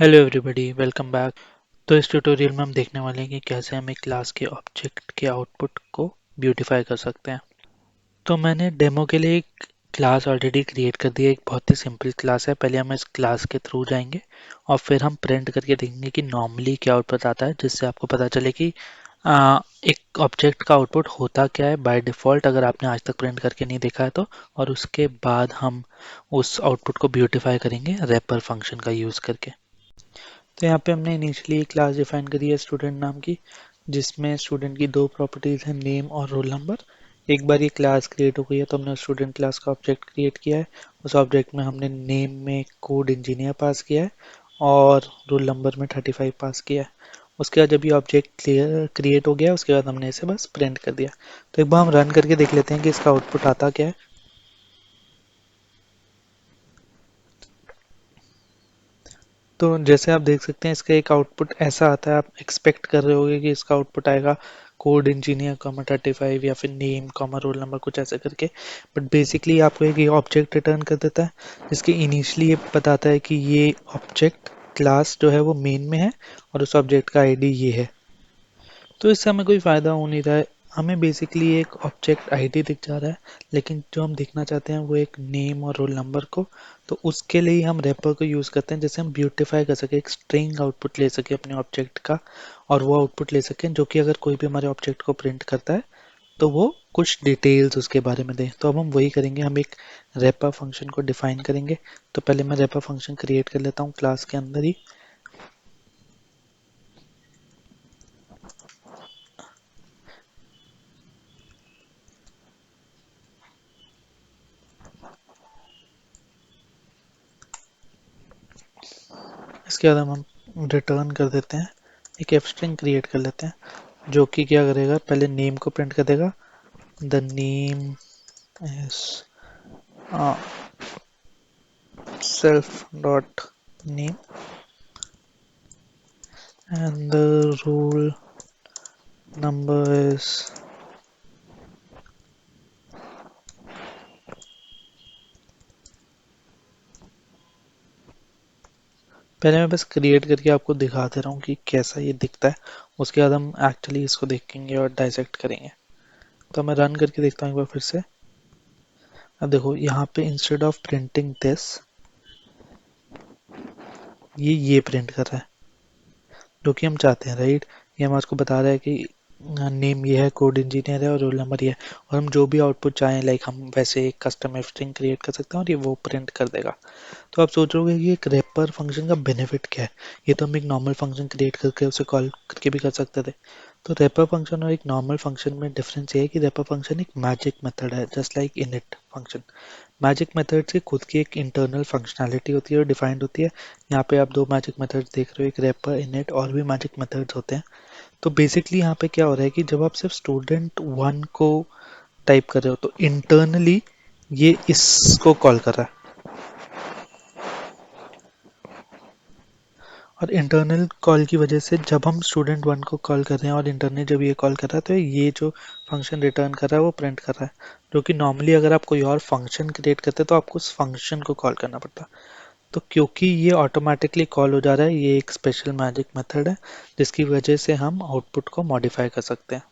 Hello everybody, welcome back. तो इस tutorial में हम देखने वाले हैं कि कैसे हम एक क्लास के ऑब्जेक्ट के आउटपुट को ब्यूटीफाई कर सकते हैं। तो मैंने डेमो के लिए एक क्लास ऑलरेडी क्रिएट कर दी है। एक बहुत ही सिंपल क्लास है। पहले हम इस क्लास के थ्रू जाएंगे और फिर हम प्रिंट करके देखेंगे कि नॉर्मली क्या आउटपुट आता है, जिससे आपको पता चले कि एक ऑब्जेक्ट का आउटपुट होता क्या है बाय डिफ़ॉल्ट, अगर आपने आज तक प्रिंट करके नहीं देखा है तो। और उसके बाद हम उस आउटपुट को ब्यूटीफाई करेंगे रैपर फंक्शन का यूज़ करके। तो यहाँ पे हमने इनिशियली एक क्लास डिफाइन करी है स्टूडेंट नाम की, जिसमें स्टूडेंट की दो प्रॉपर्टीज हैं, नेम और रोल नंबर। एक बार ये क्लास क्रिएट हो गई है तो हमने स्टूडेंट क्लास का ऑब्जेक्ट क्रिएट किया है। उस ऑब्जेक्ट में हमने नेम में कोड इंजीनियर पास किया है और रोल नंबर में 35 पास किया है। उसके बाद जब ये ऑब्जेक्ट क्लियर क्रिएट हो गया, उसके बाद हमने इसे बस प्रिंट कर दिया। तो एक बार हम रन करके देख लेते हैं कि इसका आउटपुट आता क्या है। तो जैसे आप देख सकते हैं, इसका एक आउटपुट ऐसा आता है। आप एक्सपेक्ट कर रहे होगे कि इसका आउटपुट आएगा कोड इंजीनियर कॉमा 35 या फिर नेम कॉमा रोल नंबर, कुछ ऐसे करके। बट बेसिकली आपको एक ये ऑब्जेक्ट रिटर्न कर देता है, जिसके इनिशियली ये बताता है कि ये ऑब्जेक्ट क्लास जो है वो मेन में है और उस ऑब्जेक्ट का आईडी ये है। तो इससे हमें कोई फ़ायदा हो नहीं रहा है। हमें बेसिकली एक ऑब्जेक्ट आईडी दिख जा रहा है, लेकिन जो हम देखना चाहते हैं वो एक नेम और रोल नंबर को। तो उसके लिए हम रैपर को यूज़ करते हैं, जैसे हम ब्यूटीफाई कर सके, एक स्ट्रिंग आउटपुट ले सके अपने ऑब्जेक्ट का, और वो आउटपुट ले सकें जो कि अगर कोई भी हमारे ऑब्जेक्ट को प्रिंट करता है तो वो कुछ डिटेल्स उसके बारे में दें। तो अब हम वही करेंगे, हम एक रैपर फंक्शन को डिफाइन करेंगे। तो पहले मैं रैपर फंक्शन क्रिएट कर लेता हूँ क्लास के अंदर ही। इसके बाद हम रिटर्न कर देते हैं, एक एफ स्ट्रिंग क्रिएट कर लेते हैं जो कि क्या करेगा, पहले नेम को प्रिंट कर देगा। The name is self dot name and the roll number is. पहले मैं बस क्रिएट करके आपको दिखा दे रहा हूँ कि कैसा ये दिखता है। उसके बाद हम एक्चुअली इसको देखेंगे और डाइसेक्ट करेंगे। तो मैं रन करके देखता हूँ एक बार फिर से। अब देखो यहाँ पे इंस्टेड ऑफ प्रिंटिंग दिस, ये प्रिंट कर रहा है जो कि हम चाहते हैं, राइट। ये हमारे को बता रहा है कि नेम ये है, कोड इंजीनियर है और रोल नंबर ये है। और हम जो भी आउटपुट चाहें, लाइक हम वैसे एक कस्टम स्ट्रिंग क्रिएट कर सकते हैं और ये वो प्रिंट कर देगा। तो आप सोच रहे होगे कि एक रैपर फंक्शन का बेनिफिट क्या है। ये तो हम एक नॉर्मल फंक्शन क्रिएट करके उसे कॉल करके भी कर सकते थे। तो रैपर फंक्शन और एक नॉर्मल फंक्शन में डिफरेंस ये है कि रैपर फंक्शन एक मैजिक मेथड है, just like init function. Magic methods की खुद की एक इंटरनल फंक्शनैलिटी होती है और डिफाइंड होती है। यहाँ पे आप दो मैजिक मेथड्स देख रहे हो, एक रैपर, इनिट, और भी मैजिक मेथड्स होते हैं। तो बेसिकली यहाँ पे क्या हो रहा है कि जब आप सिर्फ स्टूडेंट वन को टाइप कर रहे हो तो इंटरनली ये इसको कॉल कर रहा है। और इंटरनल कॉल की वजह से जब हम स्टूडेंट वन को कॉल कर रहे हैं और इंटरनल जब ये कॉल कर रहा है, तो ये जो फंक्शन रिटर्न कर रहा है वो प्रिंट कर रहा है। जो कि नॉर्मली अगर आप कोई और फंक्शन क्रिएट करते तो आपको उस फंक्शन को कॉल करना पड़ता। तो क्योंकि ये ऑटोमेटिकली कॉल हो जा रहा है, ये एक स्पेशल मैजिक मेथड है जिसकी वजह से हम आउटपुट को मॉडिफाई कर सकते हैं।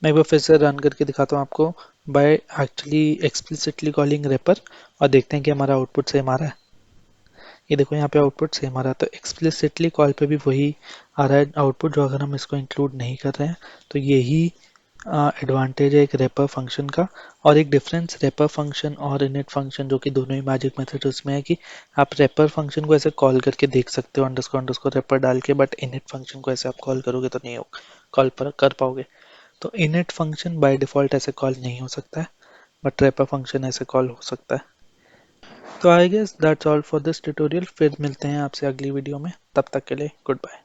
मैं एक बार फिर से रन करके दिखाता हूँ आपको, बाय एक्चुअली एक्सप्लिसिटली कॉलिंग रेपर, और देखते हैं कि हमारा आउटपुट सेम आ रहा है। ये देखो यहाँ पे आउटपुट सेम आ रहा है। तो एक्सप्लिसिटली कॉल पे भी वही आ रहा है आउटपुट, जो अगर हम इसको इंक्लूड नहीं कर रहे हैं। तो यही एडवांटेज है एक रेपर फंक्शन का। और एक डिफरेंस रेपर फंक्शन और इनिट फंक्शन, जो कि दोनों ही मैजिक मेथड उसमें है, कि आप रेपर फंक्शन को ऐसे कॉल करके देख सकते हो अंडरस्कोर अंडरस्कोर रेपर डाल के, बट इनिट फंक्शन को ऐसे आप कॉल करोगे तो नहीं हो कॉल पर कर पाओगे। तो इनिट फंक्शन बाय डिफ़ॉल्ट ऐसे कॉल नहीं हो सकता है, बट रैपर फंक्शन ऐसे कॉल हो सकता है। तो I guess that's all for this tutorial. फिर मिलते हैं आपसे अगली वीडियो में, तब तक के लिए गुड बाय।